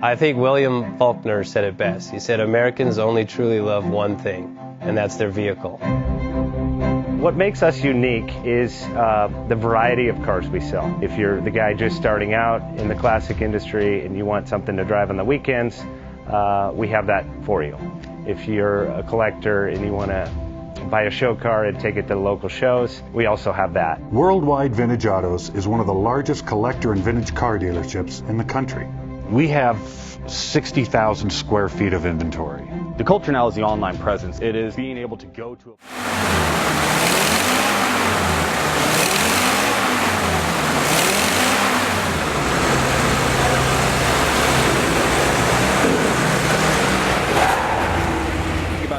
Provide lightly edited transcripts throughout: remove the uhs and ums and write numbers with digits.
I think William Faulkner said it best. He said, Americans only truly love one thing, and that's their vehicle. What makes us unique is the variety of cars we sell. If you're the guy just starting out in the classic industry and you want something to drive on the weekends, we have that for you. If you're a collector and you want to buy a show car and take it to the local shows, we also have that. Worldwide Vintage Autos is one of the largest collector and vintage car dealerships in the country. We have 60,000 square feet of inventory. The culture now is the online presence. It is being able to go to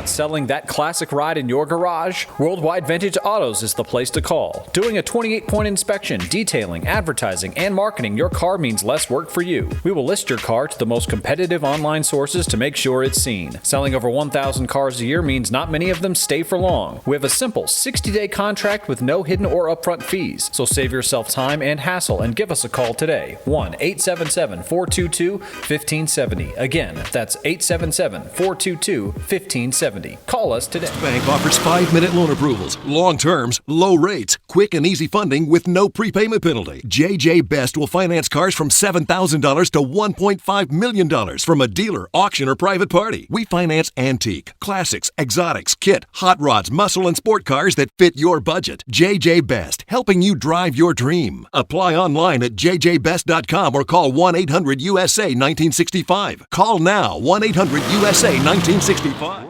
selling that classic ride in your garage? Worldwide Vintage Autos is the place to call. Doing a 28-point inspection, detailing, advertising, and marketing your car means less work for you. We will list your car to the most competitive online sources to make sure it's seen. Selling over 1,000 cars a year means not many of them stay for long. We have a simple 60-day contract with no hidden or upfront fees, so save yourself time and hassle and give us a call today. 1-877-422-1570. Again, that's 877-422-1570. Call us today. Bank offers 5-minute loan approvals, long terms, low rates, quick and easy funding with no prepayment penalty. JJ Best will finance cars from $7,000 to $1.5 million from a dealer, auction, or private party. We finance antique, classics, exotics, kit, hot rods, muscle, and sport cars that fit your budget. JJ Best, helping you drive your dream. Apply online at jjbest.com or call 1-800-USA-1965. Call now, 1-800-USA-1965.